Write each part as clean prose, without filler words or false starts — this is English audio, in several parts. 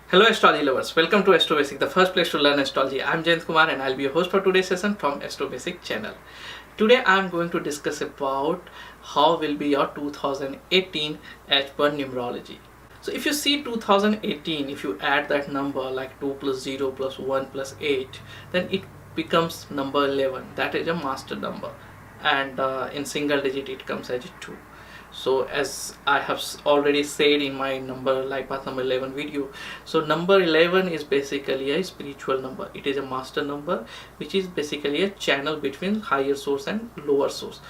Hello astrology lovers, welcome to AstroBasic, the first place to learn astrology. I'm Jayant Kumar and I'll be your host for today's session from AstroBasic channel. Today I'm going to discuss about how will be your 2018 as per numerology. So if you see 2018, if you add that number like 2 plus 0 plus 1 plus 8, then it becomes number 11. That is a master number, and in single digit it comes as 2. So as I have already said in my life path number 11 video, so number 11 is basically a spiritual number. It is a master number which is basically a channel between higher source and lower source.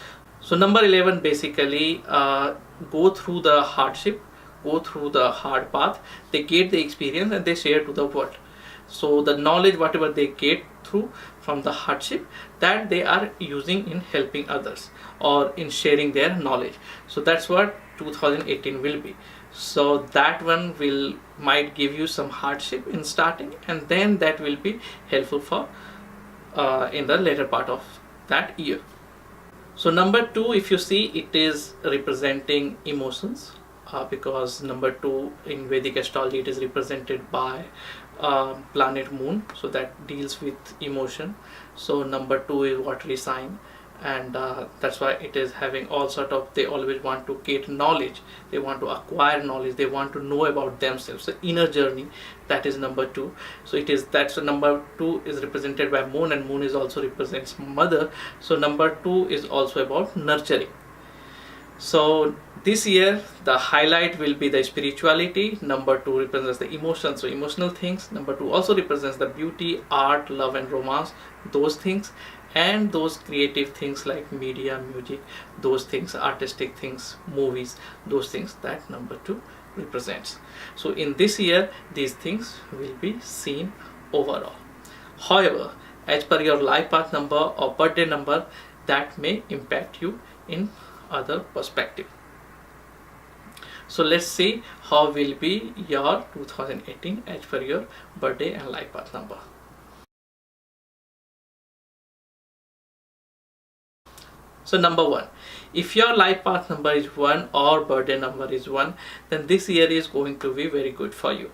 So number 11 basically go through the hardship, go through the hard path, they get the experience and they share to the world. So the knowledge whatever they get through from the hardship, that they are using in helping others or in sharing their knowledge. So that's what 2018 will be. So that one might give you some hardship in starting, and then that will be helpful for in the later part of that year. So number 2, if you see, it is representing emotions, because number 2 in Vedic astrology, it is represented by planet moon, so that deals with emotion. So number 2 is watery sign, and that's why it is having all sort of, they always want to get knowledge, they want to acquire knowledge, they want to know about themselves, the inner journey. That is number 2. So it is, that's number 2 is represented by moon, and moon is also represents mother. So number 2 is also about nurturing. So this year the highlight will be the spirituality. Number 2 represents the emotions, so emotional things. Number 2 also represents the beauty, art, love and romance, those things, and those creative things like media, music, those things, artistic things, movies, those things that number 2 represents. So in this year these things will be seen overall. However, as per your life path number or birthday number, that may impact you in other perspective. So let's see how will be your 2018 as per your birthday and life path number. So number 1, if your life path number is 1 or birthday number is 1, then this year is going to be very good for you.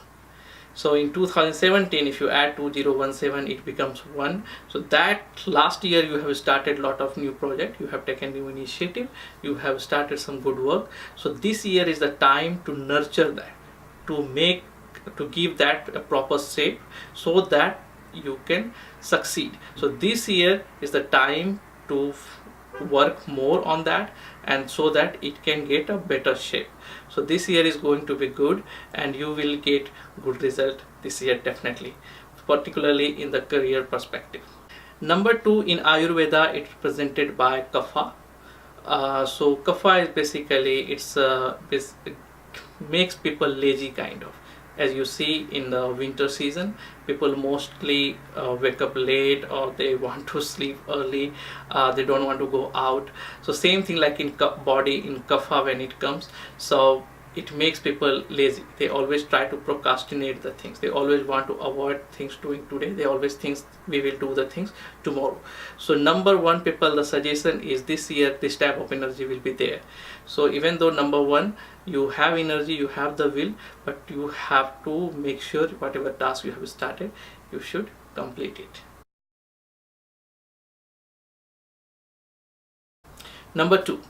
So in 2017, if you add 2017, it becomes 1. So that last year you have started lot of new project, you have taken new initiative, you have started some good work. So this year is the time to nurture that, to give that a proper shape so that you can succeed. So this year is the time to work more on that, and so that it can get a better shape. So this year is going to be good, and you will get good result this year definitely, particularly in the career perspective. Number 2 in Ayurveda, it's represented by Kapha. So Kapha is basically, it makes people lazy kind of. As you see in the winter season, people mostly wake up late, or they want to sleep early, they don't want to go out. So same thing like in body, in Kapha when it comes, so it makes people lazy. They always try to procrastinate the things, they always want to avoid things doing today, they always think we will do the things tomorrow. So number 1 people, the suggestion is this year this type of energy will be there. So even though number 1 you have energy, you have the will, but you have to make sure whatever task you have started, you should complete it. Number 2,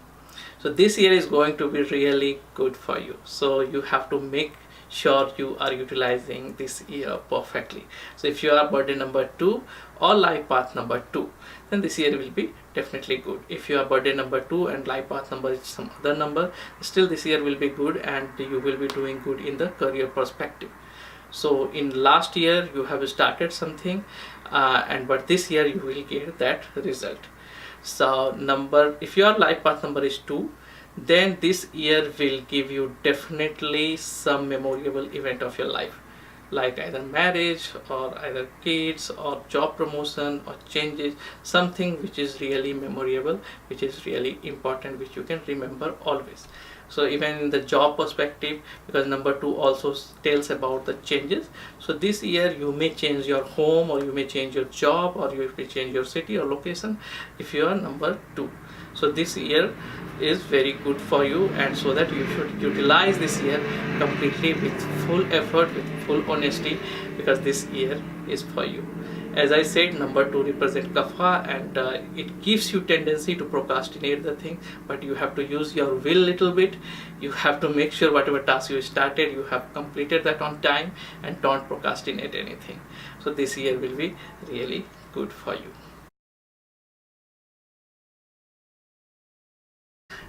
so this year is going to be really good for you, so you have to make sure you are utilizing this year perfectly. So if you are birthday number 2 or life path number 2, then this year will be definitely good. If you are birthday number 2 and life path number is some other number, still this year will be good, and you will be doing good in the career perspective. So in last year you have started something, but this year you will get that result. So if your life path number is 2, then this year will give you definitely some memorable event of your life, like either marriage or either kids or job promotion or changes, something which is really memorable, which is really important, which you can remember always. So even in the job perspective, because number 2 also tells about the changes, so this year you may change your home, or you may change your job, or you may change your city or location if you are number 2. So this year is very good for you, and so that you should utilize this year completely with full effort, with full honesty, because this year is for you. As I said, number 2 represent kapha, and it gives you tendency to procrastinate the thing, but you have to use your will little bit. You have to make sure whatever task you started, you have completed that on time, and don't procrastinate anything. So this year will be really good for you.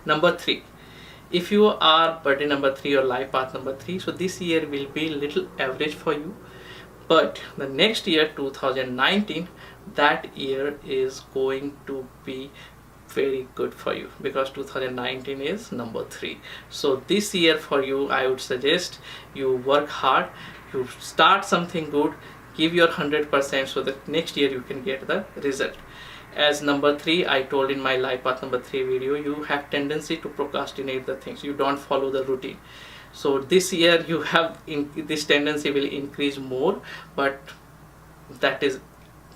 Number 3, if you are birthday number 3 or life path number 3, so this year will be little average for you. But the next year, 2019, that year is going to be very good for you, because 2019 is number 3. So this year for you, I would suggest you work hard, you start something good, give your 100%, so that next year you can get the result. As number 3, I told in my life path number 3 video, you have tendency to procrastinate the things, you don't follow the routine. So this year you have this tendency will increase more, but that is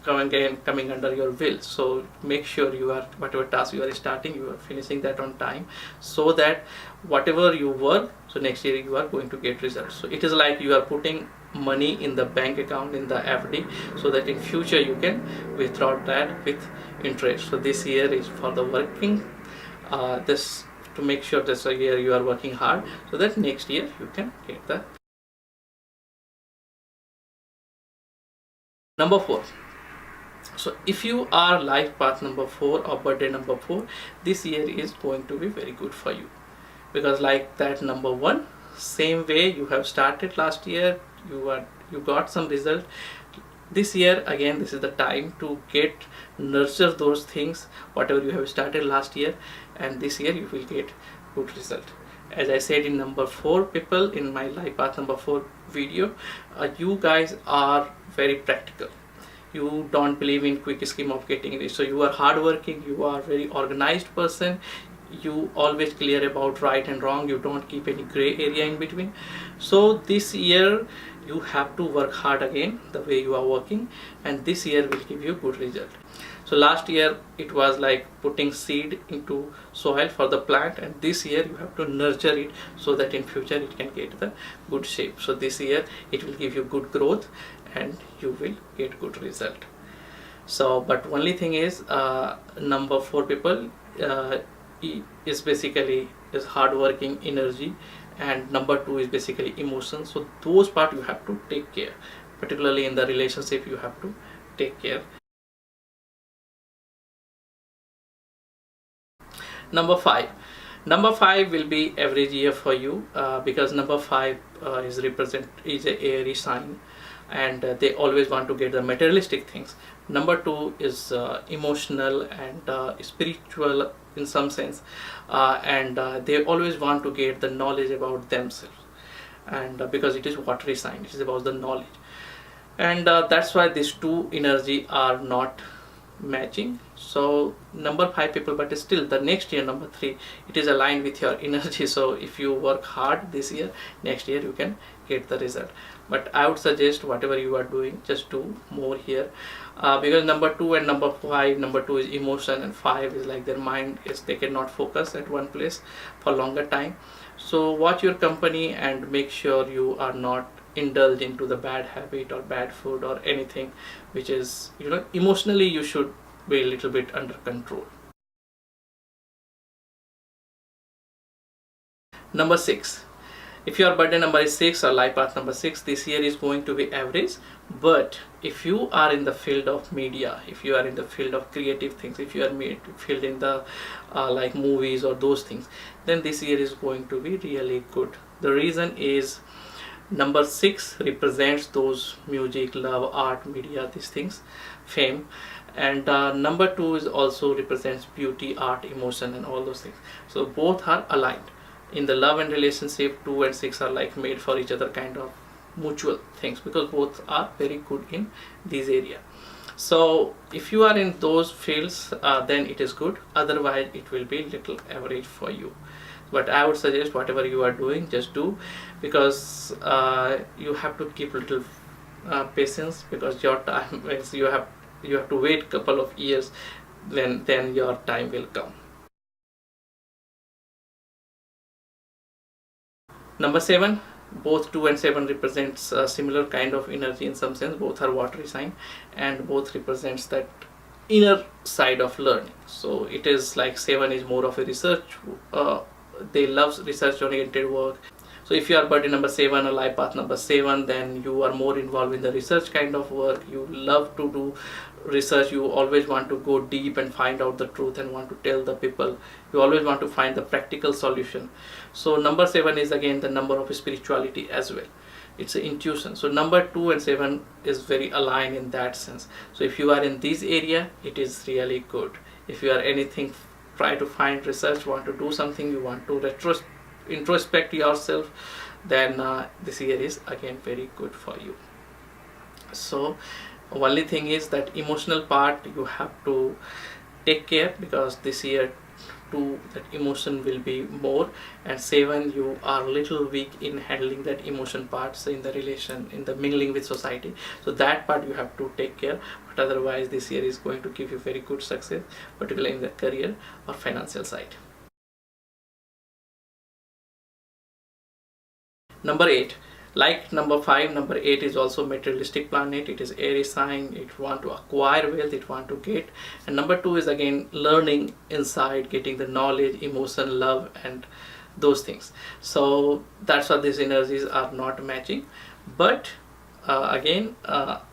coming under your will. So make sure you are, whatever task you are starting, you are finishing that on time, so that whatever you work, so next year you are going to get results. So it is like you are putting money in the bank account, in the FD, so that in future you can withdraw that with interest. So this year is for the working, this to make sure this year you are working hard, so that next year you can get the. Number 4, so if you are life path number 4 or birthday number 4, this year is going to be very good for you, because like that number 1, same way you have started last year, you got some result. This year again, this is the time to nurture those things whatever you have started last year, and this year you will get good result. As I said in number 4 people in my life path number 4 video, you guys are very practical. You don't believe in quick scheme of getting rich, so you are hardworking, you are very organized person, you always clear about right and wrong, you don't keep any gray area in between. So this year you have to work hard again the way you are working, and this year will give you good result. So last year it was like putting seed into soil for the plant, and this year you have to nurture it so that in future it can get the good shape. So this year it will give you good growth and you will get good result. So but only thing is, number 4 people is basically is hardworking energy, and number 2 is basically emotion. So those part you have to take care, particularly in the relationship you have to take care. Number 5 will be average year for you, because number 5 is a airy sign, and they always want to get the materialistic things. Number 2 is emotional and spiritual in some sense, and they always want to get the knowledge about themselves, and because it is watery sign, it is about the knowledge, and that's why these two energy are not matching. So number 5 people, but still the next year number 3, it is aligned with your energy. So if you work hard this year, next year you can get the result. But I would suggest whatever you are doing, just do more here, because number 2 and number 5, number 2 is emotion and 5 is like their mind is, they cannot focus at one place for longer time. So watch your company and make sure you are not indulge into the bad habit or bad food or anything which is, emotionally you should be a little bit under control. Number 6, if your birthday number is 6 or life path number 6, this year is going to be average. But if you are in the field of media, if you are in the field of creative things, if you are field in the like movies or those things, then this year is going to be really good. The reason is number 6 represents those music, love, art, media, these things, fame, and number 2 is also represents beauty, art, emotion, and all those things. So both are aligned in the love and relationship. 2 and 6 are like made for each other, kind of mutual things, because both are very good in this area. So if you are in those fields, then it is good, otherwise it will be little average for you. But I would suggest whatever you are doing, just do, because you have to keep little patience, because your time is, you have to wait couple of years, then your time will come. Number 7, both 2 and 7 represents a similar kind of energy in some sense. Both are watery sign and both represents that inner side of learning. So it is like 7 is more of a research, they love research oriented work. So if you are birthday number 7 or life path number 7, then you are more involved in the research kind of work. You love to do research. You always want to go deep and find out the truth and want to tell the people. You always want to find the practical solution. So number 7 is again the number of spirituality as well. It's an intuition. So number 2 and 7 is very aligned in that sense. So if you are in this area, it is really good. If you are anything, try to find research, want to do something, you want to introspect yourself, then this year is again very good for you. So only thing is that emotional part you have to take care, because this year 2 that emotion will be more, and 7 you are little weak in handling that emotion parts in the relation, in the mingling with society. So that part you have to take care, but otherwise this year is going to give you very good success, particularly in the career or financial side. Number 8, like number 5, number 8 is also materialistic planet. It is Aries sign. It want to acquire wealth, it want to get. And number 2 is again learning inside, getting the knowledge, emotion, love, and those things. So that's why these energies are not matching. But again,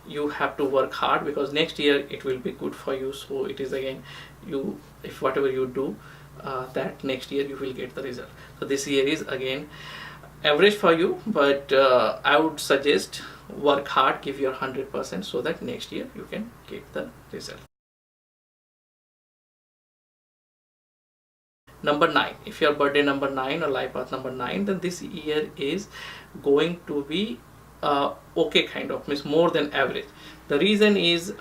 you have to work hard, because next year it will be good for you. So it is again, you, if whatever you do, that next year you will get the result. So this year is again average for you, but I would suggest work hard, give your 100%, so that next year you can get the result. Number 9, if your birthday number 9 or life path number 9, then this year is going to be okay, kind of, means more than average. The reason is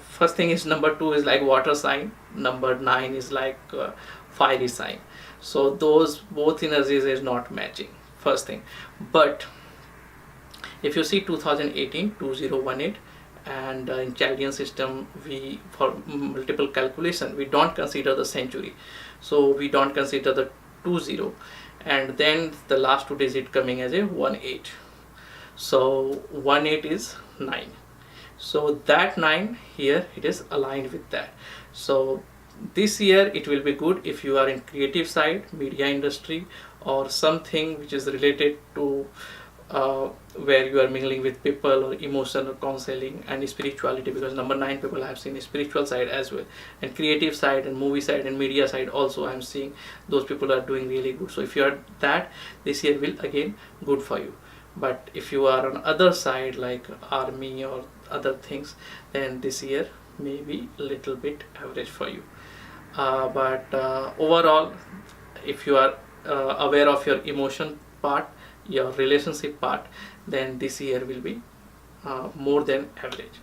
first thing is number 2 is like water sign, number 9 is like fiery sign. So those both energies is not matching, first thing. But if you see 2018 2018 and in Chaldean system, we, for multiple calculation, we don't consider the century, so we don't consider the 20, and then the last 2 digit coming as a 18. So 18 is 9. So that 9 here, it is aligned with that. So this year it will be good if you are in creative side, media industry, or something which is related to where you are mingling with people, or emotional counseling and spirituality, because number 9 people I have seen spiritual side as well, and creative side and movie side and media side also I am seeing those people are doing really good. So if you are that, this year will again good for you. But if you are on other side like army or other things, then this year may be a little bit average for you. But overall, if you are aware of your emotion part, your relationship part, then this year will be more than average.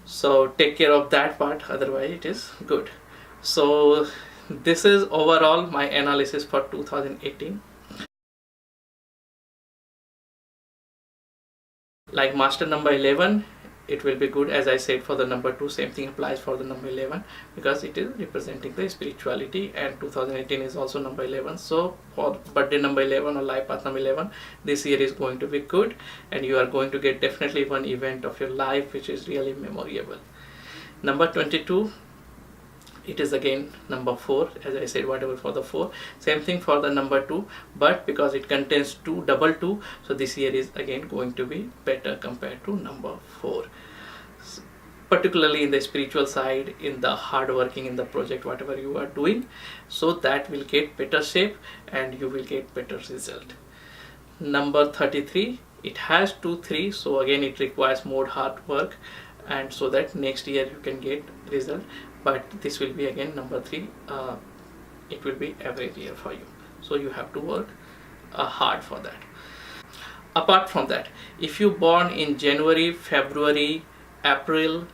So take care of that part, otherwise it is good. So this is overall my analysis for 2018. Like master number 11, it will be good, as I said, for the number 2. Same thing applies for the number 11, because it is representing the spirituality, and 2018 is also number 11. So for birthday number 11 or life path number 11, this year is going to be good, and you are going to get definitely one event of your life which is really memorable. Number 22, it is again number 4, as I said, whatever for the 4. Same thing for the number 2, but because it contains 2 double 2, so this year is again going to be better compared to number 4, particularly in the spiritual side, in the hard working, in the project, whatever you are doing, so that will get better shape and you will get better result. Number 33, it has 2 3, so again it requires more hard work, and so that next year you can get result. But this will be again number 3, it will be average year for you, so you have to work hard for that. Apart from that, if you born in January, February, April,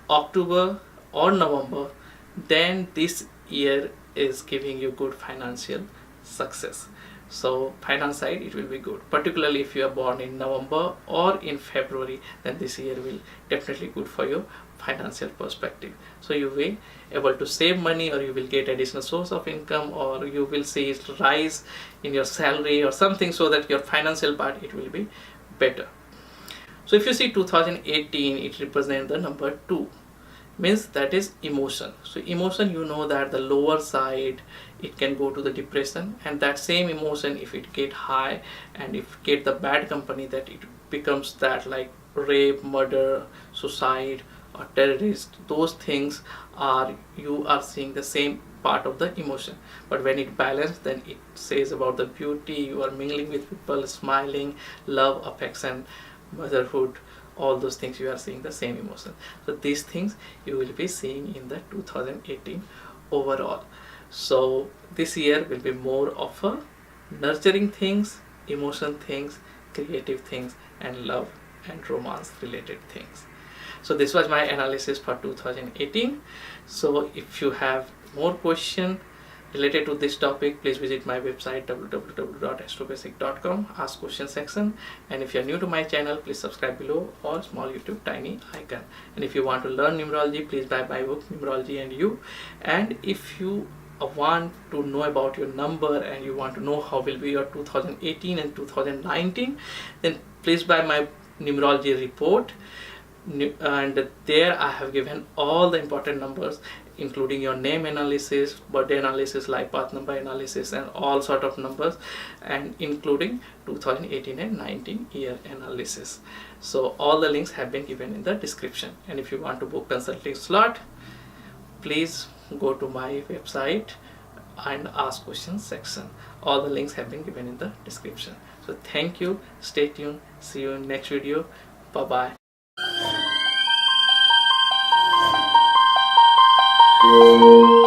October or November, then this year is giving you good financial success. So finance side, it will be good, particularly if you are born in November or in February, then this year will definitely good for your financial perspective. So you will able to save money, or you will get additional source of income, or you will see it rise in your salary or something, so that your financial part, it will be better. So if you see 2018, it represents the number 2, means that is emotion. So emotion, you know that the lower side, it can go to the depression, and that same emotion, if it get high and if get the bad company, that it becomes that like rape, murder, suicide or terrorist. Those things are, you are seeing the same part of the emotion. But when it balanced, then it says about the beauty, you are mingling with people, smiling, love, affection, motherhood, all those things, you are seeing the same emotion. So these things you will be seeing in the 2018 overall. So this year will be more of a nurturing things, emotion things, creative things, and love and romance related things. So this was my analysis for 2018. So if you have more question related to this topic, please visit my website www.astrobasic.com, ask question section. And if you are new to my channel, please subscribe below, or small YouTube tiny icon. And if you want to learn numerology, please buy my book Numerology and You. And if you want to know about your number, and you want to know how will be your 2018 and 2019, then please buy my numerology report. And there I have given all the important numbers, including your name analysis, birthday analysis, life path number analysis, and all sort of numbers, and including 2018 and 19 year analysis. So all the links have been given in the description. And if you want to book consulting slot, please go to my website and ask questions section. All the links have been given in the description. So thank you, stay tuned, see you in next video. Bye bye. Thank you.